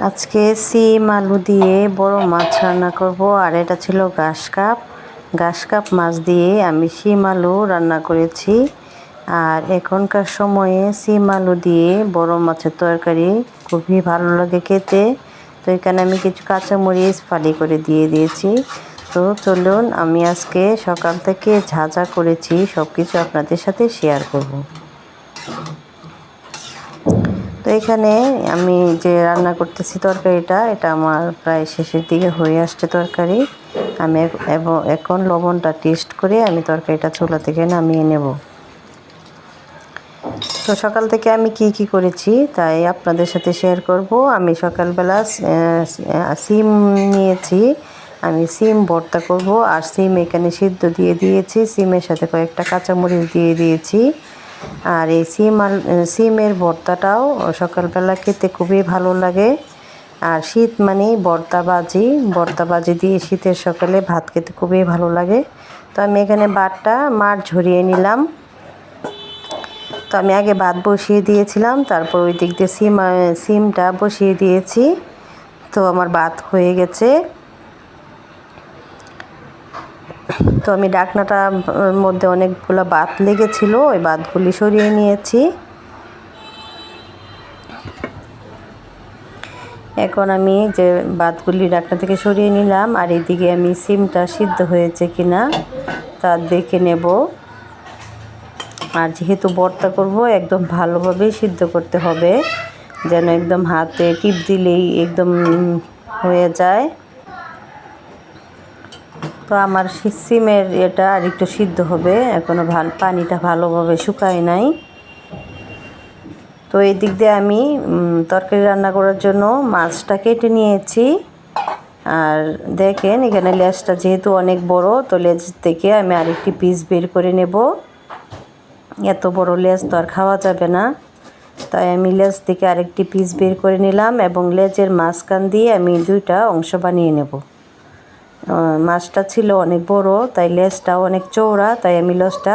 আজকে সিম আলু দিয়ে বড় মাছ রান্না করব। আর এটা ছিল ঘাস কাপ মাছ দিয়ে আমি সিম আলু রান্না করেছি। আর এখনকার সময়ে সিম আলু দিয়ে বড় মাছের তরকারি খুবই ভালো লাগে খেতে। তো এখানে আমি কিছু কাঁচামরিচ ফালি করে দিয়ে দিয়েছি। তো চলুন আমি আজকে সকাল থেকে যা যা করেছি সব কিছু আপনাদের সাথে শেয়ার করব। তো এখানে আমি যে রান্না করতেছি তরকারিটা, এটা আমার প্রায় শেষের দিকে হয়ে আসছে তরকারি। আমি এখন লবণটা টেস্ট করে আমি তরকারিটা চুলা থেকে নামিয়ে নেব। তো সকাল থেকে আমি কি করেছি তাই আপনাদের সাথে শেয়ার করব। আমি সকালবেলা সিম নিয়েছি, আমি সিম ভর্তা করব। আর সিম এখানে সিদ্ধ দিয়ে দিয়েছি, সিমের সাথে কয়েকটা কাঁচামরিচ দিয়ে দিয়েছি। আর এই সিমের ভর্তাটাও সকালবেলা খেতে খুবই ভালো লাগে। আর শীত মানেই ভর্তা ভাজি দিয়ে শীতের সকালে ভাত খেতে খুবই ভালো লাগে। তো আমি এখানে মাঠ ঝরিয়ে নিলাম। তো আমি আগে ভাত বসিয়ে দিয়েছিলাম, তারপর ওই দিক দিয়ে সিমটা বসিয়ে দিয়েছি। তো আমার ভাত হয়ে গেছে। তো আমি ডাকনাটার মধ্যে অনেকগুলো ভাত লেগেছিল, ওই ভাতগুলি সরিয়ে নিয়েছি। এখন আমি যে ভাতগুলি ডাকনা থেকে সরিয়ে নিলাম, আর এদিকে আমি সিমটা সিদ্ধ হয়েছে কিনা তা দেখে নেব। আর যেহেতু ভর্তা করব একদম ভালোভাবেই সিদ্ধ করতে হবে, যেন একদম হাতে টিপ দিলেই একদম হয়ে যায়। তো আমার সিমের এটা আর একটু সিদ্ধ হবে, এখনও পানিটা ভালোভাবে শুকায় নাই। তো এই দিক দিয়ে আমি তরকারি রান্না করার জন্য মাছটা কেটে নিয়েছি। আর দেখেন এখানে লেজটা যেহেতু অনেক বড়, তো লেজ থেকে আমি আরেকটি পিস বের করে নেব। এত বড় লেজ তো আর খাওয়া যাবে না, তাই আমি লেজ থেকে আরেকটি পিস বের করে নিলাম এবং লেজের মাঝখান দিয়ে আমি দুইটা অংশ বানিয়ে নেব। মাছটা ছিল অনেক বড়, তাই লেজটাও অনেক চওড়া, তাই আমি লেজটা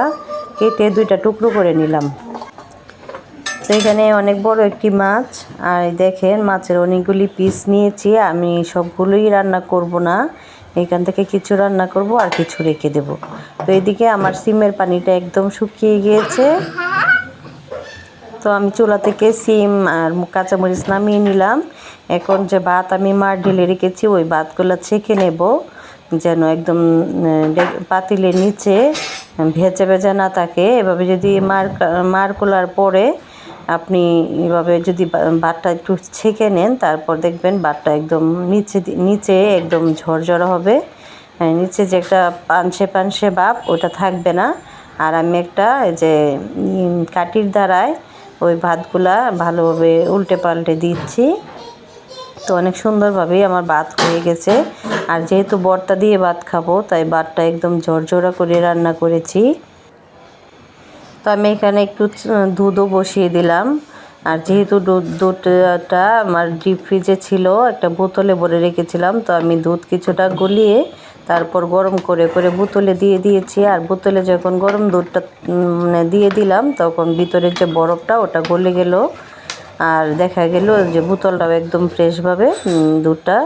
কেটে দুইটা টুকরো করে নিলাম। তো এখানে অনেক বড় একটি মাছ, আর দেখেন মাছের অনেকগুলি পিস নিয়েছি। আমি সবগুলোই রান্না করব না, এখান থেকে কিছু রান্না করব আর কিছু রেখে দেব। তো এদিকে আমার সিমের পানিটা একদম শুকিয়ে গিয়েছে। তো আমি চুলা থেকে সিম আর কাঁচামরিচ নামিয়ে নিলাম। এখন যে ভাত আমি মার ঢেলে রেখেছি ওই ভাতগুলো ছেঁকে নেব, যেন একদম পাতিলের নিচে ভেজা ভেজা না থাকে। এভাবে যদি মার কোলার পরে আপনি এভাবে যদি ভাতটা একটু ছেঁকে নেন, তারপর দেখবেন ভাতটা একদম নিচে একদম ঝরঝরা হবে। নিচে যে একটা পানসে ভাব ওটা থাকবে না। আর আমি একটা যে কাঠির দ্বারায় ওই ভাতগুলা ভালোভাবে উল্টে পাল্টে দিচ্ছি। তো অনেক সুন্দরভাবেই আমার ভাত হয়ে গেছে। আর যেহেতু ভর্তা দিয়ে ভাত খাবো, তাই ভাতটা একদম ঝরঝরা করে রান্না করেছি। তো আমি এখানে একটু দুধও বসিয়ে দিলাম। আর যেহেতু দুধটা আমার ডিপ ফ্রিজে ছিল, একটা বোতলে ভরে রেখেছিলাম, তো আমি দুধ কিছুটা গলিয়ে তারপর গরম করে বোতলে দিয়ে দিয়েছি। আর বোতলে যখন গরম দুধটা দিয়ে দিলাম, তখন ভিতরের যে বরফটা ওটা গলে গেল। আর দেখা গেল যে বোতলটাও একদম ফ্রেশভাবে দুধটা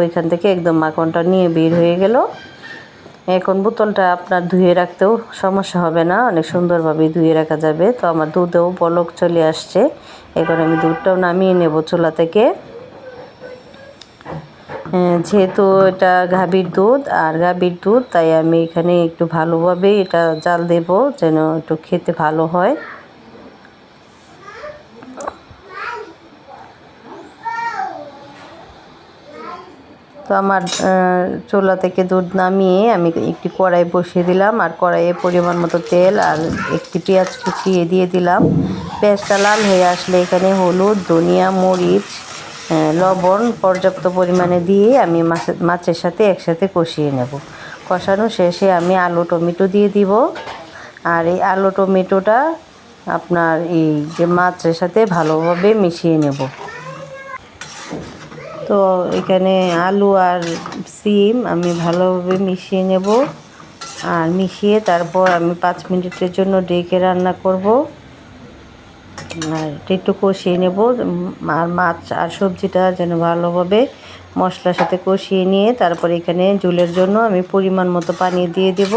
ওইখান থেকে একদম মাখনটা নিয়ে বের হয়ে গেল। এখন বোতলটা আপনার ধুয়ে রাখতেও সমস্যা হবে না, অনেক সুন্দরভাবে ধুয়ে রাখা যাবে। তো আমার দুধেও বলক চলে আসছে, এখন আমি দুধটাও নামিয়ে নেব চুলা থেকে। যেহেতু এটা গাভীর দুধ, তাই আমি এখানে একটু ভালোভাবে এটা জাল দেব, যেন একটু খেতে ভালো হয়। তো আমার চুলা থেকে দুধ নামিয়ে আমি একটি কড়াই বসিয়ে দিলাম। আর কড়াইয়ে পরিমাণ মতো তেল আর একটি পেঁয়াজ কুচিয়ে দিয়ে দিলাম। পেঁয়াজটা লাল হয়ে আসলে এখানে হলুদ, ধনিয়া, মরিচ, লবণ পর্যাপ্ত পরিমাণে দিয়ে আমি মাছের সাথে একসাথে কষিয়ে নেব। কষানো শেষে আমি আলু টমেটো দিয়ে দিব। আর এই আলু টমেটোটা আপনার এই যে মাছের সাথে ভালোভাবে মিশিয়ে নেব। তো এখানে আলু আর সিম আমি ভালোভাবে মিশিয়ে নেব। আর মিশিয়ে তারপর আমি 5 মিনিটের জন্য ঢেকে রান্না করব। আর এটা একটু কষিয়ে নেব। আর মাছ আর সবজিটা যেন ভালোভাবে মশলার সাথে কষিয়ে নিয়ে তারপরে এখানে ঝোলের জন্য আমি পরিমাণ মতো পানি দিয়ে দেব।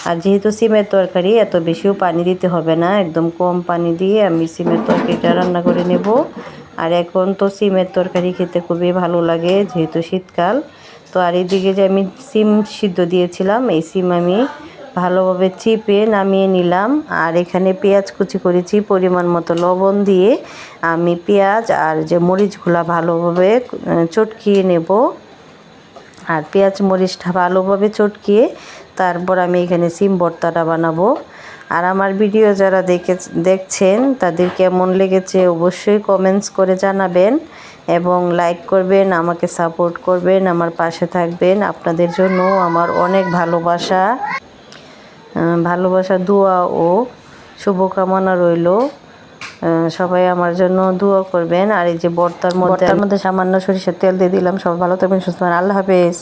আর যেহেতু সিমের তরকারি এত বেশিও পানি দিতে হবে না, একদম কম পানি দিয়ে আমি সিমের তরকারিটা রান্না করে নেব। আর এখন তো সিমের তরকারি খেতে খুবই ভালো লাগে যেহেতু শীতকাল। তো আর এইদিকে যে আমি সিম সিদ্ধ দিয়েছিলাম, এই সিম আমি ভালোভাবে চিপে নামিয়ে নিলাম। আর এখানে পেঁয়াজ কুচি করেছি, পরিমাণ মতো লবণ দিয়ে আমি পেঁয়াজ আর যে মরিচগুলা ভালোভাবে চটকিয়ে নেব। আর পেঁয়াজ মরিচটা ভালোভাবে চটকিয়ে তারপর আমি এখানে সিম ভর্তাটা বানাবো। আর আমার ভিডিও যারা দেখছেন তাদের কেমন লেগেছে অবশ্যই কমেন্টস করে জানাবেন এবং লাইক করবেন, আমাকে সাপোর্ট করবেন, আমার পাশে থাকবেন। আপনাদের জন্য আমার অনেক ভালোবাসা দোয়া ও শুভকামনা রইল। সবাই আমার জন্য দোয়া করবেন। আর এই যে ভর্তার মধ্যে সামান্য সরিষার তেল দিয়ে দিলাম। সবাই ভালো থাকবেন, সুস্থ থাকবেন। আল্লাহ হাফেজ।